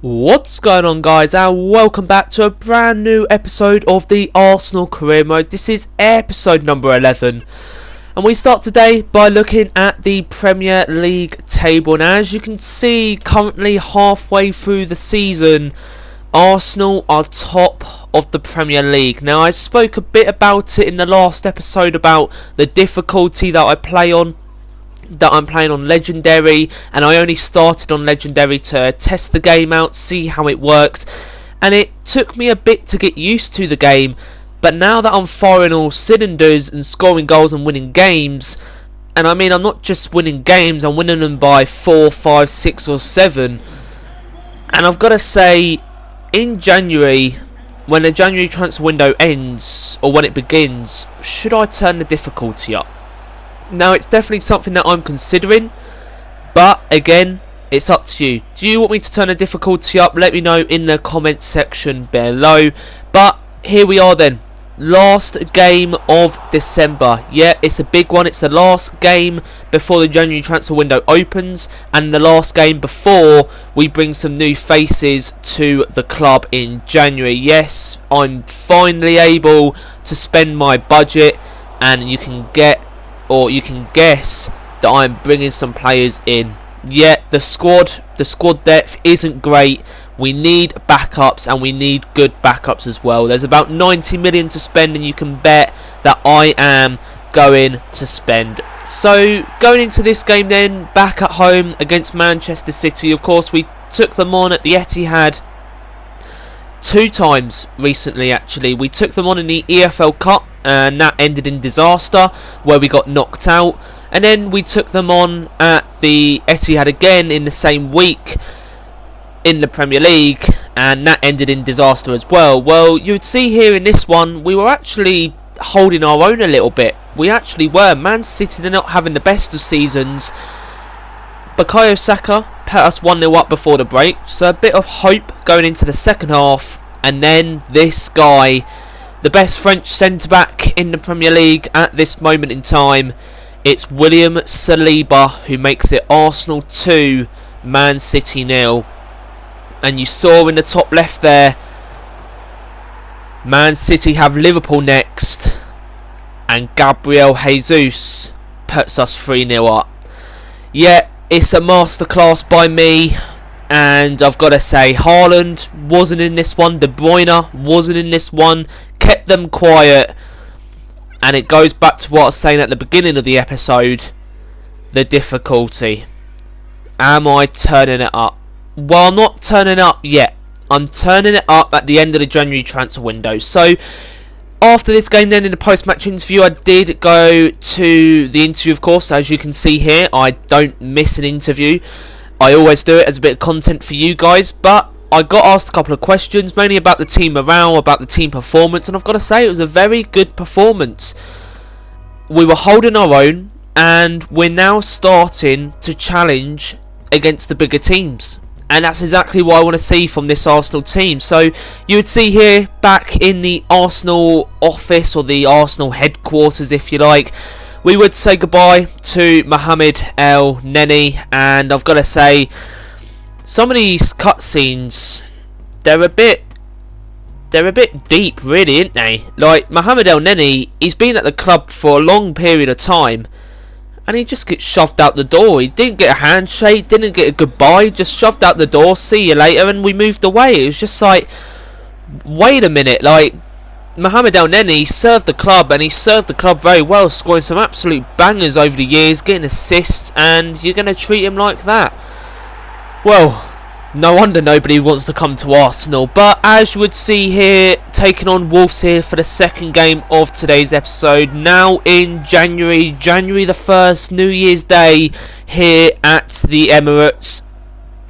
What's going on, guys, and welcome back to a brand new episode of the Arsenal Career Mode. This is episode number 11, and we start today by looking at the Premier League table. Now, as you can see, currently halfway through the season, Arsenal are top of the Premier League. Now, I spoke a bit about it in the last episode about the difficulty that I'm playing on Legendary, and I only started on Legendary to test the game out, see how it worked, and it took me a bit to get used to the game. But now that I'm firing all cylinders and scoring goals and winning games, and I mean, I'm not just winning games, I'm winning them by 4, 5, 6 or 7, and I've got to say, in January, when the January transfer window ends, or when it begins, should I turn the difficulty up? Now, it's definitely something that I'm considering, but again, it's up to you. Do you want me to turn the difficulty up? Let me know in the comments section below. But here we are then, last game of December. Yeah, it's a big one. It's the last game before the January transfer window opens, and the last game before we bring some new faces to the club in January. Yes, I'm finally able to spend my budget, and you can guess that I'm bringing some players in. Yet the squad depth isn't great. We need backups, and we need good backups as well. There's about 90 million to spend, and you can bet that I am going to spend. So going into this game then, back at home against Manchester City, of course we took them on at the Etihad 2 times recently. Actually, we took them on in the EFL Cup, and that ended in disaster where we got knocked out, and then we took them on at the Etihad again in the same week in the Premier League, and that ended in disaster as well. Well, you would see here in this one, we were actually holding our own a little bit. We actually were. Man City, they're not having the best of seasons. Bukayo Saka put us 1-0 up before the break, so a bit of hope going into the second half. And then this guy, the best French centre-back in the Premier League at this moment in time, it's William Saliba, who makes it Arsenal 2, Man City 0. And you saw in the top left there, Man City have Liverpool next, and Gabriel Jesus puts us 3-0 up. Yeah, it's a masterclass by me, and I've got to say, Haaland wasn't in this one, De Bruyne wasn't in this one, kept them quiet, and it goes back to what I was saying at the beginning of the episode, the difficulty. Am I turning it up? Well, I'm not turning it up yet. I'm turning it up at the end of the January transfer window. So after this game then, in the post-match interview, I did go to the interview, of course. As you can see here, I don't miss an interview. I always do it as a bit of content for you guys. But I got asked a couple of questions, mainly about the team morale, about the team performance. And I've got to say, it was a very good performance. We were holding our own, and we're now starting to challenge against the bigger teams. And that's exactly what I want to see from this Arsenal team. So you would see here, back in the Arsenal office, or the Arsenal headquarters if you like, we would say goodbye to Mohamed El Neni. And I've got to say, some of these cutscenes, they're a bit deep really, aren't they? Like, Mohamed El Neni, he's been at the club for a long period of time, and he just gets shoved out the door. He didn't get a handshake, didn't get a goodbye, just shoved out the door, see you later, and we moved away. It was just like, wait a minute, like, Mohamed El Neni served the club, and he served the club very well, scoring some absolute bangers over the years, getting assists, and you're going to treat him like that? Well, no wonder nobody wants to come to Arsenal. But as you would see here, taking on Wolves here for the second game of today's episode. Now in January the 1st, New Year's Day here at the Emirates.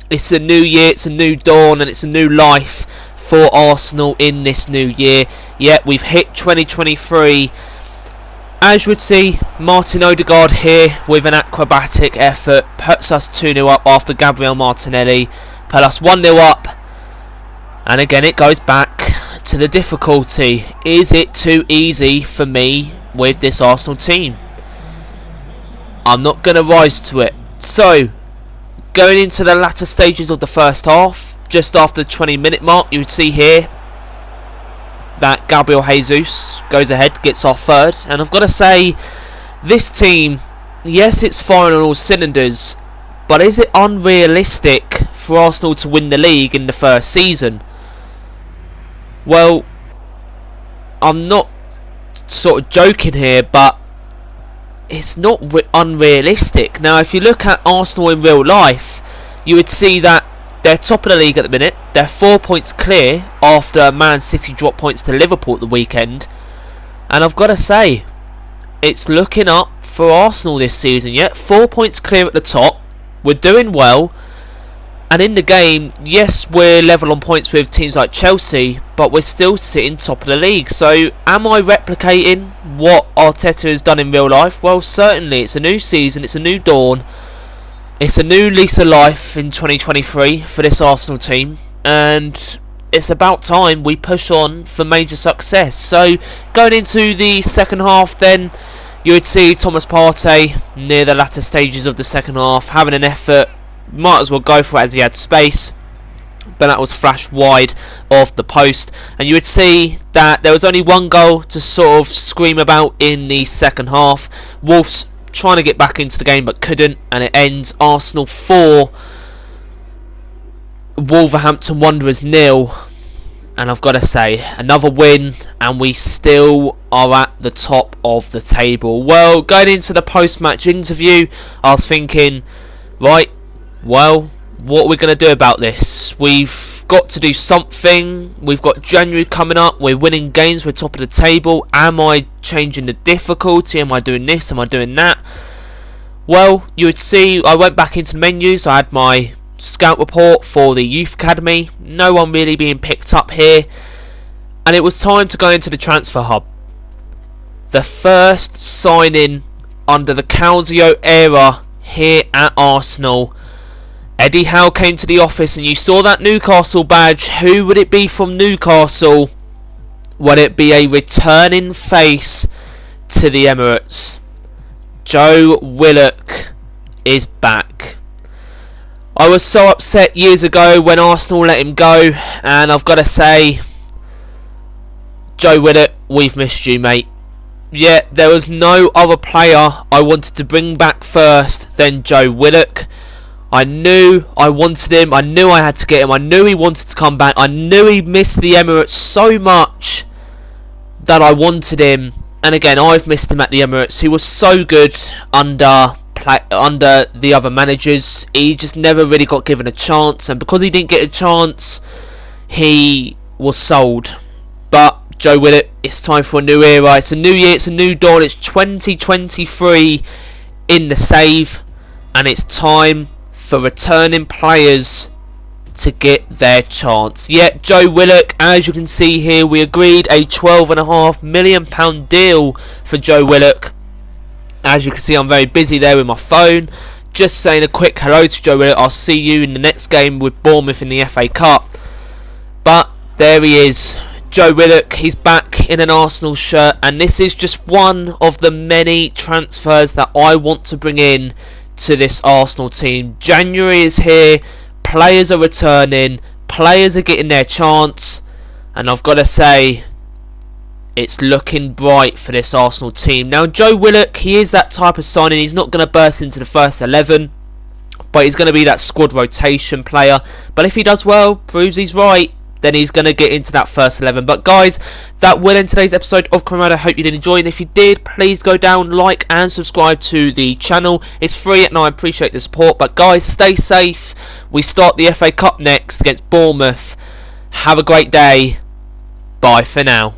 It's a new year, it's a new dawn, and it's a new life for Arsenal in this new year. Yet we've hit 2023. As you would see, Martin Odegaard here with an acrobatic effort puts us 2-0 up after Gabriel Martinelli put us 1-0 up. And again, it goes back to the difficulty. Is it too easy for me with this Arsenal team? I'm not going to rise to it. So, going into the latter stages of the first half, just after the 20-minute mark, you would see here that Gabriel Jesus goes ahead, gets our third. And I've got to say, this team, yes, it's firing on all cylinders, but is it unrealistic for Arsenal to win the league in the first season? Well, I'm not sort of joking here, but it's not unrealistic. Now, if you look at Arsenal in real life, you would see that they're top of the league at the minute. They're 4 points clear after Man City dropped points to Liverpool at the weekend. And I've got to say, it's looking up for Arsenal this season. Yet 4 points clear at the top. We're doing well. And in the game, yes, we're level on points with teams like Chelsea, but we're still sitting top of the league. So, am I replicating what Arteta has done in real life? Well, certainly. It's a new season. It's a new dawn. It's a new lease of life in 2023 for this Arsenal team. And it's about time we push on for major success. So, going into the second half then, you would see Thomas Partey near the latter stages of the second half having an effort. Might as well go for it as he had space, but that was flashed wide of the post. And you would see that there was only one goal to sort of scream about in the second half. Wolves trying to get back into the game but couldn't, and it ends Arsenal 4, Wolverhampton Wanderers 0. And I've got to say, another win, and we still are at the top of the table. Well, going into the post-match interview, I was thinking, right, well, what are we going to do about this? We've got to do something. We've got January coming up. We're winning games. We're top of the table. Am I changing the difficulty? Am I doing this? Am I doing that? Well, you would see I went back into the menus. I had my scout report for the youth academy. No one really being picked up here. And it was time to go into the transfer hub. The first signing under the Calzio era here at Arsenal. Eddie Howe came to the office and you saw that Newcastle badge. Who would it be from Newcastle? Would it be a returning face to the Emirates? Joe Willock is back. I was so upset years ago when Arsenal let him go, and I've got to say, Joe Willock, we've missed you, mate. Yeah, there was no other player I wanted to bring back first than Joe Willock. I knew I wanted him. I knew I had to get him. I knew he wanted to come back. I knew he missed the Emirates so much that I wanted him. And again, I've missed him at the Emirates. He was so good under the other managers. He just never really got given a chance. And because he didn't get a chance, he was sold. But Joe Willock, it's time for a new era. It's a new year. It's a new dawn. It's 2023 in the save. And it's time for returning players to get their chance. Yet Joe Willock, as you can see here, we agreed a £12.5 million deal for Joe Willock. As you can see, I'm very busy there with my phone. Just saying a quick hello to Joe Willock. I'll see you in the next game with Bournemouth in the FA Cup. But there he is, Joe Willock. He's back in an Arsenal shirt, and this is just one of the many transfers that I want to bring in to this Arsenal team. January is here, players are returning, players are getting their chance, and I've got to say, it's looking bright for this Arsenal team. Now, Joe Willock, he is that type of signing. He's not going to burst into the first 11, but he's going to be that squad rotation player. But if he does well, proves he's right, then he's going to get into that first 11. But guys, that will end today's episode of Career Mode. I hope you did enjoy, and if you did, please go down, like and subscribe to the channel. It's free, and I appreciate the support. But guys, stay safe. We start the FA Cup next against Bournemouth. Have a great day. Bye for now.